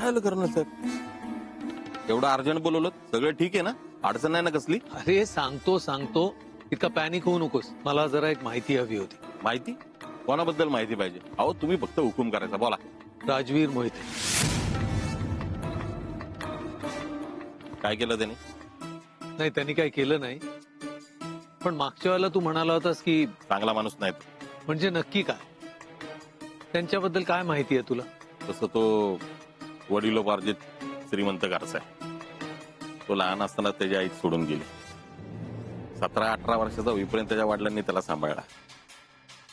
झालं कर्नल साहेब? एवढं अर्जंट बोलवलं, सगळं ठीक आहे ना? अडचण नाही ना कसली? अरे सांगतो इतका पॅनिक होऊ नकोस. मला जरा एक माहिती हवी होती. माहिती? कोणाबद्दल माहिती पाहिजे? अहो तुम्ही फक्त हुकूम करायचा, बोला. राजवीर मोहिते. काय केलं त्याने? नाही, त्यांनी काही केलं नाही, पण मागच्या वेळेला तू म्हणाला होतास की चांगला माणूस नाही तो. म्हणजे नक्की काय? त्यांच्याबद्दल काय माहिती आहे तुला? तसं तो वडिलोपार्जित श्रीमंत घरचा आहे. तो लहान असताना त्याची आई सोडून गेली. 17-18 वर्षाचा होईपर्यंत त्याच्या वडिलांनी त्याला सांभाळला.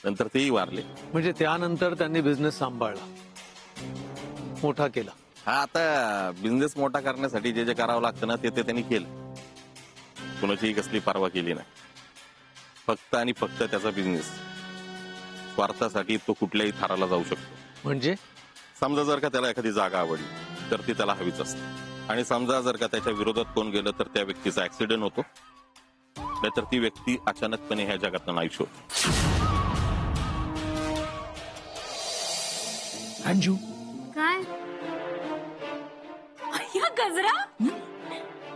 नंतर तेही वारले. म्हणजे त्यानंतर त्यांनी बिझनेस सांभाळला, मोठा केला. हा, आता बिझनेस मोठा करण्यासाठी जे जे करावं लागतं ना ते त्यांनी केलं. कुणाचीही कसली पर्वा केली नाही. फक्त आणि फक्त त्याचा बिझनेस. स्वार्थासाठी तो कुठल्याही थराला जाऊ शकतो. म्हणजे समजा जर का त्याला एखादी जागा आवडली तर ती त्याला हवीच असते, आणि समजा जर का त्याच्या विरोधात कोण गेलं तर त्या व्यक्तीचा ऍक्सिडेंट होतो, नाहीतर ती व्यक्ती अचानकपणे ह्या जगातून नाहीशी होते. अंजू, काय अय्या गजरा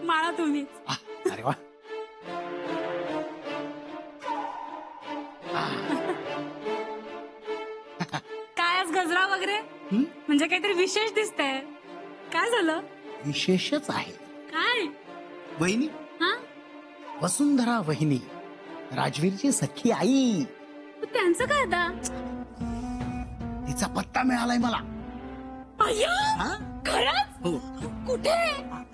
माळा तुम्ही अरे वा. काय आज गजरा वगैरे म्हणजे काहीतरी विशेष दिसतंय. काय झालं? विशेषच आहे. काय? वहिनी, हा, वसुंधरा वहिनी, राजवीरची सख्खी आई. पण त्यांचं काय आता? तिचा पत्ता मिळालाय मला. अय्या हा? खरंच? हो. कुठे?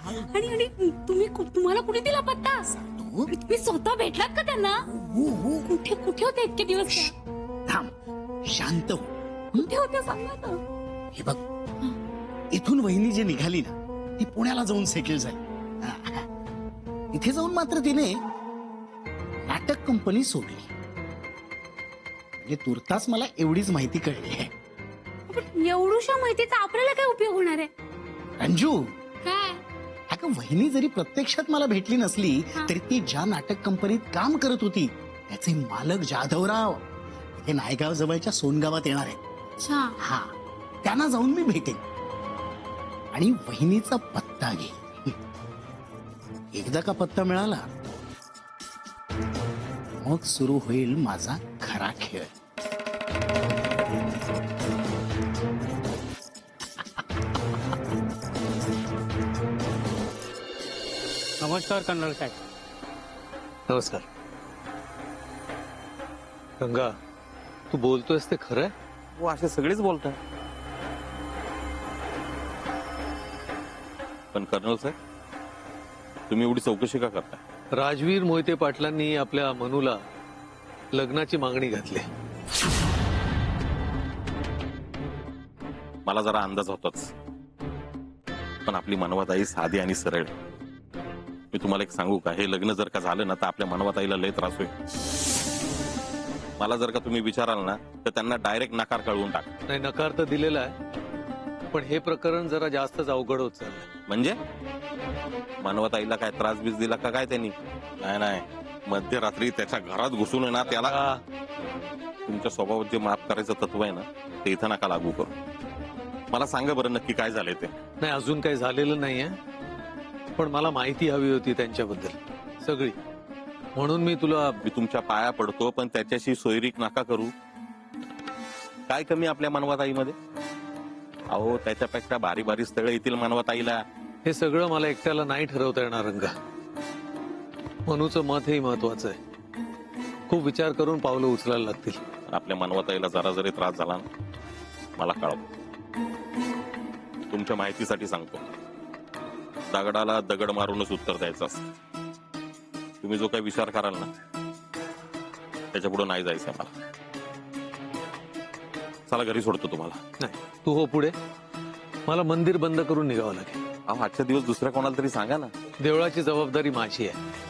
आणि तुम्हाला कुठे दिला पत्ता? तू तुम्ही स्वतः भेटलात का त्यांना? हो. कुठे होते इतके दिवस त्या? थांब, शांत हो. कुठे होते सांगा तर. हे बघ, इथून वहिनी जी निघाली ना ती पुण्याला जाऊन सेटल झाली. इथे जाऊन मात्र तिने नाटक कंपनी सोडली. म्हणजे तुर्तास मला एवढीच माहिती कळली आहे. पण एवढूशा माहितीचा आपल्याला काय उपयोग होणार आहे? अंजू, काय? अगं वहिनी जरी प्रत्यक्षात मला भेटली नसली तरी ती ज्या नाटक कंपनीत काम करत होती त्याचे मालक जाधवराव इथे नायगाव जवळच्या सोनगावात येणार आहेत. अच्छा. हा, त्यांना जाऊन मी भेटेन आणि वहिनीचा पत्ता घे. एकदा का पत्ता मिळाला मग सुरू होईल माझा खरा खेळ. नमस्कार कर्नल साहेब. नमस्कार. गंगा, तू बोलतोयस ते खरंय? हो, असे सगळेच बोलतात. पण कर्नल साहेब, तुम्ही एवढी चौकशी का करता? राजवीर मोहिते पाटलांनी आपल्या मनूला लग्नाची मागणी घातली. मला जरा अंदाज होताच, पण आपली मनवाताई साधी आणि सरळ. मी तुम्हाला एक सांगू का, हे लग्न जर का झालं ना तर आपल्या मनवाताईला लय त्रास होईल. मला जर का तुम्ही विचाराल ना तर त्यांना डायरेक्ट नकार कळवून टाक. नाही, नकार तर दिलेला आहे, पण हे प्रकरण जरा जास्तच अवघड होत चाललंय. म्हणजे मनवाताईला काय त्रास बीस दिला का काय त्यांनी? नाही, मध्यरात्री त्याच्या घरात घुसून आहे ना त्याला. तुमच्या स्वभावात जे माफ करायचं तत्व आहे ना ते इथं नका लागू करू. मला सांगा बरं नक्की काय झालंय ते. नाही, अजून काही झालेलं नाहीये, पण मला माहिती हवी होती त्यांच्याबद्दल सगळी, म्हणून मी तुला. मी तुमच्या पाया पडतो, पण त्याच्याशी सोयरीक नका करू. काय कमी आपल्या मनवाताईमध्ये? अहो, त्याच्यापेक्षा भारी भारी स्थळं येतील मनवाताईला. हे सगळं मला एकट्याला नाही ठरवता येणार रंगा. मनूचं मत हे महत्वाचं आहे. खूप विचार करून पावलं उचलायला लागतील. आपल्या मनवाताईला जरा जरी त्रास झाला ना मला कळव. तुमच्या माहितीसाठी सांगतो, दगडाला दगड मारूनच उत्तर द्यायचं असतं. तुम्ही जो काही विचार कराल ना त्याच्या पुढे नाही जायचंय मला. चला, घरी सोडतो तुम्हाला. नाही, तू हो पुढे. मला मंदिर बंद करून निघावं लागेल. अहो, आजच्या दिवस दुसऱ्या कोणाला तरी सांगा ना. देवळाची जबाबदारी माझी आहे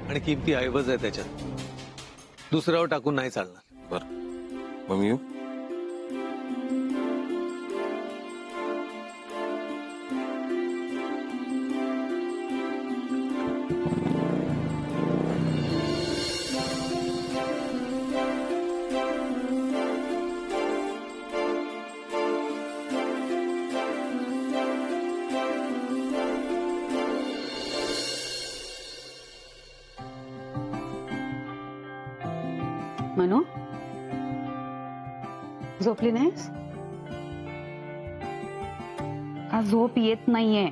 आणि किमती ऐवज आहे त्याच्यात. दुसऱ्यावर टाकून नाही चालणार. बरं, मग मी येऊ? मनू झोपली नाहीस? का झोप येत नाहीये?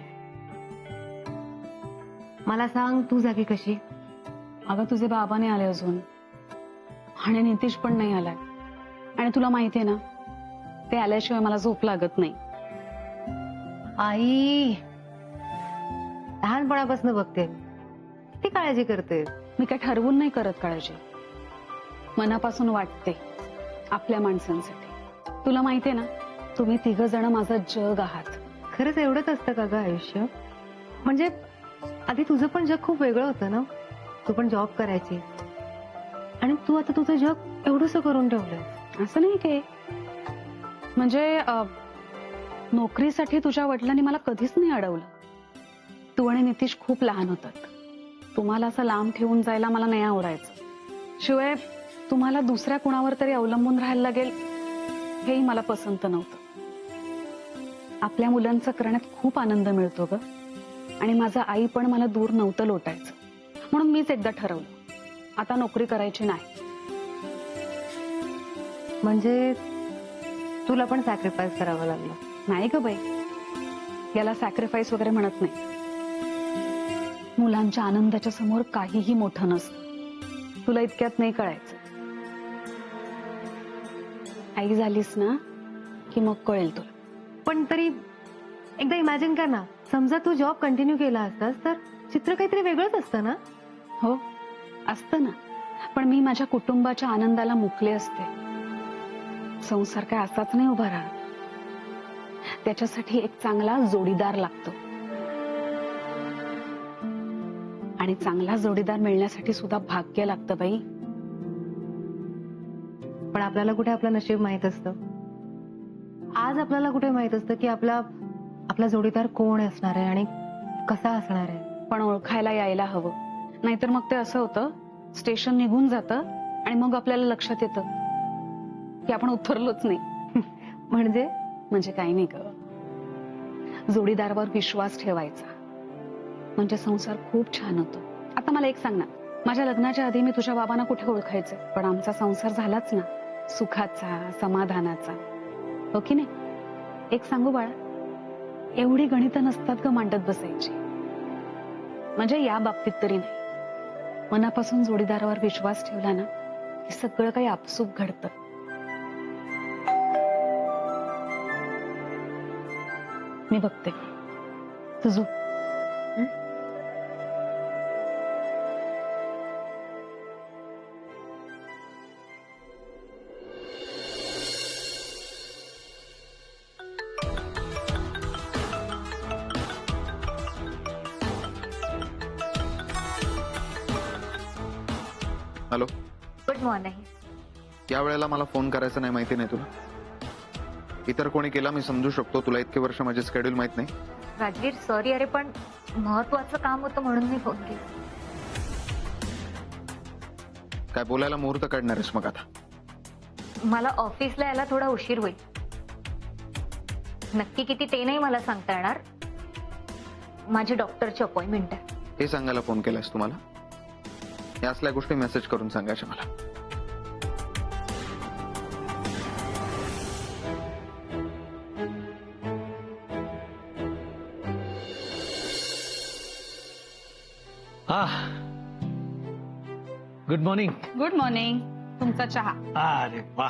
मला सांग, तू जागी कशी? अगं तुझे बाबा नाही आले अजून आणि नितीश पण नाही आलाय आणि तुला माहितीये ना ते आल्याशिवाय मला झोप लागत नाही. आई, लहानपणापासून बघते, किती काळजी करते. मी काय ठरवून नाही करत काळजी, मनापासून वाटते आपल्या माणसांसाठी. तुला माहितीये ना तुम्ही 3 जण माझं जग आहात. खरंच एवढंच असतं का ग आयुष्य? म्हणजे आधी तुझं पण जग खूप वेगळं होतं ना. तू पण जॉब करायची आणि तू आता तुझं जग एवढंसं करून ठेवलंय. असं नाही की म्हणजे नोकरीसाठी तुझ्या वडिलांनी मला कधीच नाही अडवलं. तू आणि नितीश खूप लहान होतात. तुम्हाला असं लांब ठेवून जायला मला नाही आवडायचं. शिवाय तुम्हाला दुसऱ्या कुणावर तरी अवलंबून राहायला लागेल हेही मला पसंत नव्हतं. आपल्या मुलांचं करण्यात खूप आनंद मिळतो ग आणि माझं आई पण मला दूर नव्हतं लोटायचं. म्हणून मीच एकदा ठरवलं आता नोकरी करायची नाही. म्हणजे तुला पण सॅक्रिफाईस करावं लागलं? नाही ग बाई, याला सॅक्रिफाईस वगैरे म्हणत नाही. मुलांच्या आनंदाच्या समोर काहीही मोठं नसतं. तुला इतक्यात नाही कळायचं. आई झालीस ना की मग कळेल तुला. पण तरी एकदा इमॅजिन कर ना, समजा तू जॉब कंटिन्यू केला असतास तर चित्र काहीतरी वेगळंच असतं ना. हो असतं ना, पण मी माझ्या कुटुंबाच्या आनंदाला मुकले असते. संसार काय असाच नाही उभा राहत. त्याच्यासाठी एक चांगला जोडीदार लागतो आणि चांगला जोडीदार मिळण्यासाठी सुद्धा भाग्य लागतं बाई. पण आपल्याला कुठे आपलं नशीब माहित असतं? आज आपल्याला कुठे माहित असतं की आपला जोडीदार कोण असणार आहे आणि कसा असणार आहे? पण ओळखायला यायला हवं, नाहीतर मग ते असं होतं स्टेशन निघून जातं आणि मग आपल्याला लक्षात येतं की आपण उतरलोच नाही. म्हणजे काही नाही ग, जोडीदारावर विश्वास ठेवायचा म्हणजे संसार खूप छान होतो. आता मला एक सांग ना, माझ्या लग्नाच्या आधी मी तुझ्या बाबांना कुठे ओळखायचे, पण आमचा संसार झालाच ना सुखाचा, समाधानाचा, हो की नाही? एक सांगू बाळा, एवढी गणितं नसतात ग मांडत बसायची. म्हणजे या बाबतीत तरी नाही. मनापासून जोडीदारावर विश्वास ठेवला ना की सगळं काही आपसूक घडतं. मी बघते तुझं. Hello, good morning. या वेळेला मला फोन करायचा नाही माहिती नाही तुला? इतर कोणी केला मी समजू शकतो, तुला इतके वर्ष माझे शेड्यूल माहित नाही. राजवीर सॉरी, अरे पण महत्वाचं काम होतं म्हणून मी फोन केला. काय बोलायला मुहूर्त काढणार आहेस मग आता? मला ऑफिसला यायला थोडा उशीर होईल. नक्की किती ते नाही मला सांगता येणार. माझी डॉक्टरची अपॉइंटमेंट आहे. हे सांगायला फोन केलास तुम्हाला? या असल्या गोष्टी मेसेज करून सांगायच्या मला. Good morning. Good morning. तुमचा चहा. अरे वा,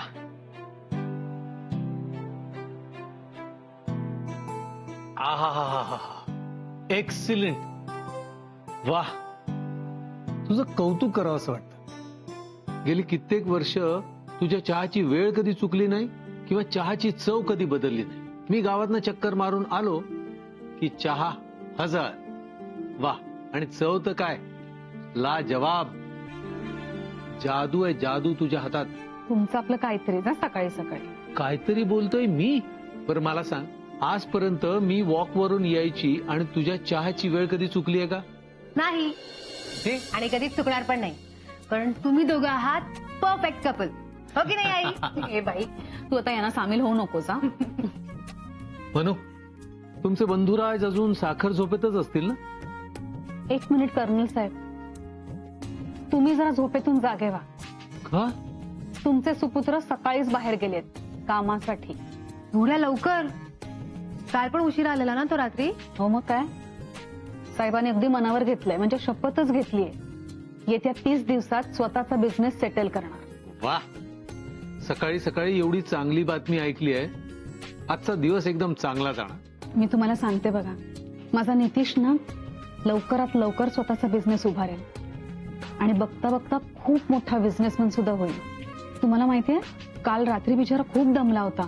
एक्सिलेंट. वा, तुझं कौतुक करावं असं वाटतं. गेली कित्येक वर्ष तुझ्या चहाची वेळ कधी चुकली नाही किंवा चहाची चव कधी बदलली नाही. मी गावातनं चक्कर मारून आलो की चहा हजर. वा, आणि चव तर काय लाजवाब. जादू आहे जादू तुझ्या हातात. तुमचं आपलं काहीतरी ना सकाळी सकाळी. काहीतरी बोलतोय मी? बरं मला सांग, आजपर्यंत मी वॉक वरून यायची आणि तुझ्या चहाची वेळ कधी चुकली आहे का? नाही, हे? आणि कधीच चुकणार पण नाही. कारण तुम्ही दोघं आहात परफेक्ट कपल, हो की नाही आई? ए बाई, तू आता यांना सामील होऊ नकोस. हा, म्हणू तुमचे बंधुराज अजून साखर झोपेतच असतील ना? 1 मिनिट कर्नल साहेब, तुम्ही जरा झोपेतून जागे व्हा. का? तुमचे सुपुत्र सकाळीच बाहेर गेलेत कामासाठी. एवढ्या लवकर? काल पण उशिरा आलेला ना तो रात्री. हो मग काय, साहेबांनी अगदी मनावर घेतलंय, म्हणजे शपथच घेतलीये येत्या 30 दिवसात स्वतःचा बिझनेस सेटल करणार. वा, सकाळी सकाळी एवढी चांगली बातमी ऐकली आहे. आजचा दिवस एकदम चांगला जाणार. मी तुम्हाला सांगते बघा, माझा नितीश ना लवकरात लवकर स्वतःचा बिझनेस उभारेल आणि बघता बघता खूप मोठा बिझनेसमॅन सुद्धा होईल. तुम्हाला माहितीये, काल रात्री बिचारा खूप दमला होता,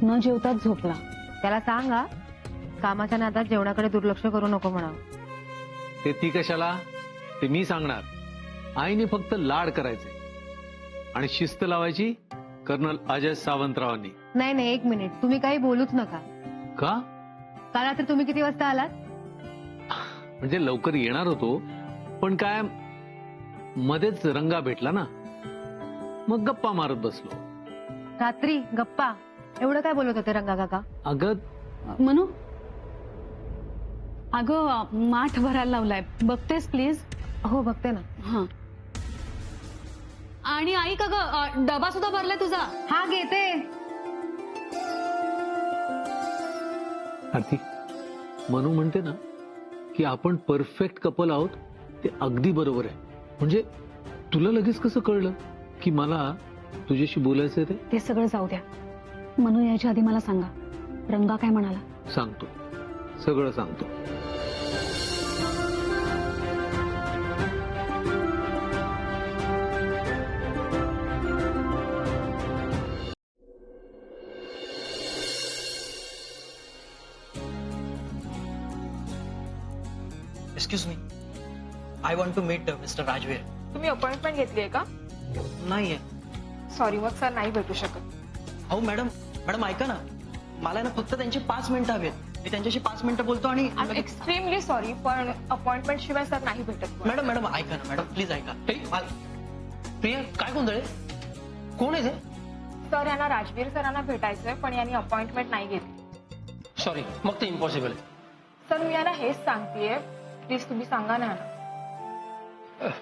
न जेवताच झोपला. त्याला सांगा कामाच्या नादात जेवणाकडे दुर्लक्ष करू नको म्हणावं. ते ती कशाला, ते मी सांगणार. आईने फक्त लाड करायचे आणि शिस्त लावायची कर्नल अजय सावंतरावांनी. नाही नाही, 1 मिनिट, तुम्ही काही बोलूच नका. का? काल रात्री तुम्ही किती वाजता आलात? म्हणजे लवकर येणार होतो, पण काय मध्येच रंगा भेटला ना, मग गप्पा मारत बसलो. रात्री गप्पा? एवढं काय बोलत होते रंगा काका? अगं म्हणू, अगं माठ भरायला लावलाय, बघतेस प्लीज? हो बघते ना. हा. आणि आई का ग, डबा सुद्धा भरलाय तुझा? हा घेते. आरती, मनू म्हणते ना की आपण परफेक्ट कपल आहोत, ते अगदी बरोबर आहे. म्हणजे तुला लगेच कसं कळलं की मला तुझ्याशी बोलायचंय? ते सगळं जाऊ द्या, म्हणून याच्या आधी मला सांगा, रंगा काय म्हणाला? सांगतो, सगळं सांगतो. Excuse me, I want to meet mister Rajveer. तुम्ही अपॉइंटमेंट घेतली आहे का? नाहीये. सॉरी, मग सर नाही भेटू शकत. अहो मॅडम, मॅडम ऐका ना, मला ना फक्त त्यांची 5 मिनिटं हवेत. मी त्यांच्याशी 5 मिनिटं बोलतो आणि एक्स्ट्रीमली सॉरी, पण अपॉइंटमेंट शिवाय सर नाही भेटत. मॅडम मॅडम ऐका ना मॅडम, प्लीज ऐका. प्रिया, काय गोंधळ आहे? कोण आहे ते? सर, यांना राजवीर सरांना भेटायचंय, पण यांनी अपॉइंटमेंट नाही घेतली. सॉरी, मग ते इम्पॉसिबल आहे. सर, मी यांना हेच सांगतेय, प्लीज तुम्ही सांगा ना.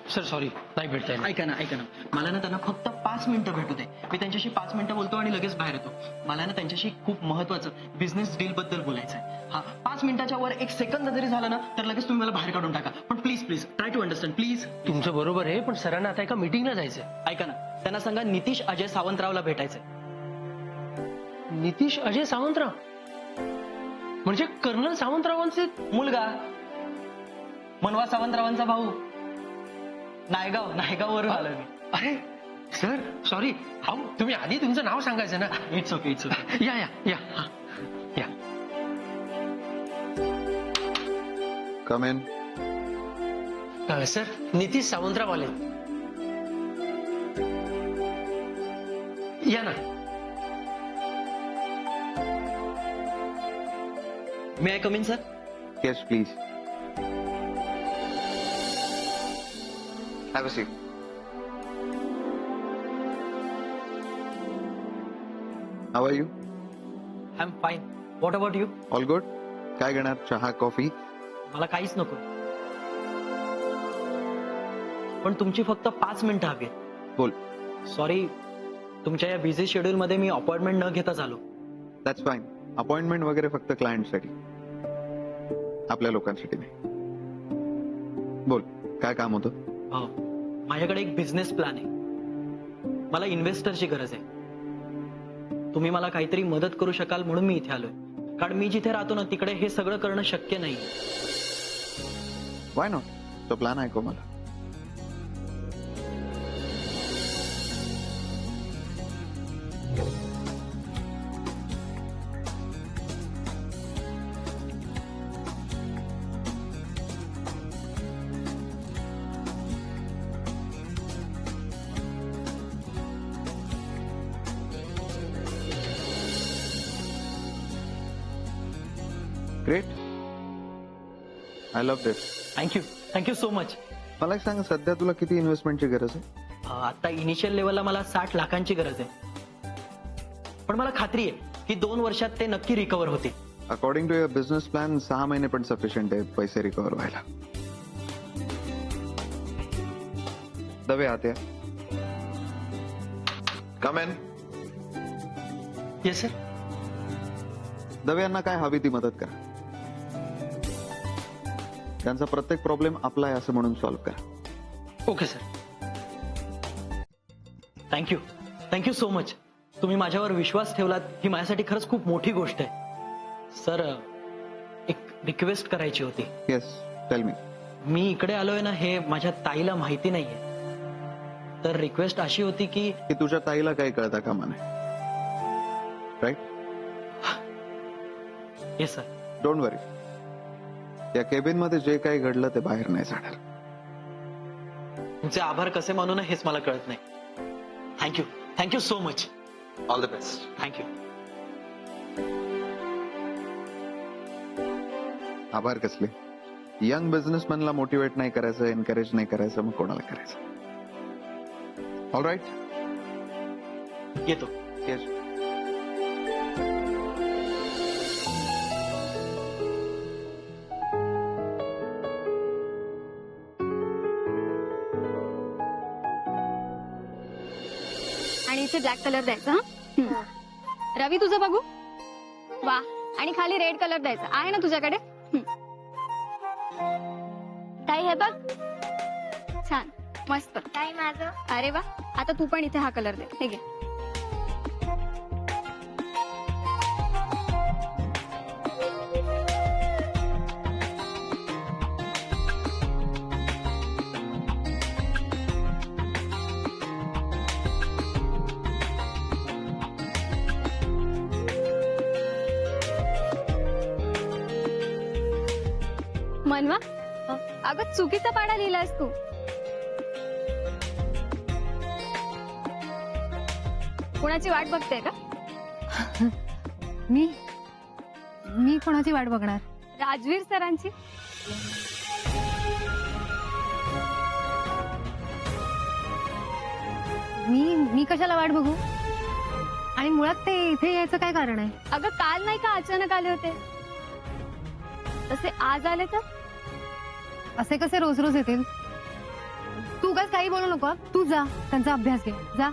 सर सॉरी, नाही भेटता येईल. ऐका ना, मला ना त्यांना फक्त 5 मिनिटं भेटू दे. मी त्यांच्याशी 5 मिनिटं बोलतो आणि लगेच बाहेर येतो. मला ना त्यांच्याशी खूप महत्वाचं बिझनेस डील बद्दल बोलायचं आहे. हा, 5 मिनिटाच्या वर 1 सेकंद जरी झालं ना, तर लगेच तुम्ही मला बाहेर काढून टाका. पण please please try to understand please. तुमचं बरोबर आहे, पण सरांना आता एका मीटिंगला जायचंय. ऐका ना, त्यांना सांगा नितीश अजय सावंतरावला भेटायचंय. नितीश अजय सावंतराव म्हणजे कर्नल सावंतरावांचे मुलगा, मनवा सावंतरावांचा भाऊ. नायगाव वरून आलो मी. अरे सर सॉरी, अहो तुम्ही आधी तुमचं नाव सांगायचं ना. It's okay. या या या हा, या. Come in. Sir, Nitish Sawantrao आले. या ना. May I come in sir? Yes please. Have a seat. How are you? I am fine. What about you? All good. काय घेणार, चहा कॉफी? मला काहीच नको, पण तुमची फक्त 5 मिनिटं हवी. बोल. सॉरी, तुमच्या या बिझी शेड्यूल मध्ये मी अपॉइंटमेंट न घेताच आलो. That's fine. अपॉइंटमेंट वगैरे फक्त क्लायंटसाठी, आपल्या लोकांसाठी नाही. बोल, काय काम होतं? हो, माझ्याकडे एक बिझनेस प्लॅन आहे. मला इन्व्हेस्टरची गरज आहे. तुम्ही मला काहीतरी मदत करू शकाल म्हणून मी इथे आलोय. कारण मी जिथे राहतो ना, तिकडे हे सगळं करणं शक्य नाही. Why not? तो प्लॅन ऐकव मला. Great. I love this. Thank you so much. मला एक सांग, सध्या तुला किती इन्व्हेस्टमेंटची गरज आहे? आता इनिशियल लेवलला मला 60 लाखांची गरज आहे, पण मला खात्री आहे की 2 वर्षात ते नक्की रिकव्हर होतील. According to your business plan 6 महिने पण सफिशियंट आहे पैसे रिकव्हर व्हायला. दवे आते. Come in. Yes sir. Dave यांना काय हवी ती मदत करा. त्यांचा प्रत्येक प्रॉब्लेम आपला आहे असं म्हणून सॉल्व्ह करा. Okay sir. Thank you. Thank you so much. तुम्ही माझ्यावर विश्वास ठेवलात ही माझ्यासाठी खरंच खूप मोठी गोष्ट आहे. सर एक रिक्वेस्ट करायची होती. Yes, tell me. मी इकडे आलोय ना हे माझ्या ताईला माहिती नाहीये. तर रिक्वेस्ट अशी होती की की तुझ्या ताईला काही कळता कामा नये. राईट? Yes sir. डोंट वरी. या केबिन मध्ये जे काही घडलं ते बाहेर नाही जाणार. तुमचे आभार कसे मानू ना हेच मला कळत नाही. Thank you. Thank you so much. All the best. Thank you. आभार कसले? यंग बिझनेसमॅनला मोटिवेट नाही करायचं, एनकरेज नाही करायचं, मग कोणाला करायचं? All right. येतो. येस. आणि इथे ब्लॅक कलर द्यायचा. हा रवी तुझं बघू. वा. आणि खाली रेड कलर द्यायचा आहे ना तुझ्याकडे. ताई हे बघ. छान मस्त. ताई माझं. अरे वा. आता तू पण इथे हा कलर दे. हे घे. मनवा. अगं चुकीचा पाडा लिहिलास तू. कोणाची वाट बघते का? मी कोणाची वाट बघणार? राजवीर सरांची. मी कशाला वाट बघू? आणि मुळात ते इथे यायचं काय कारण आहे? अगं काल नाही का अचानक आले होते तसे आज आले तर. असे कसे रोज रोज येतील? तू काही बोलू नको. तू जा त्यांचा अभ्यास घे. जा.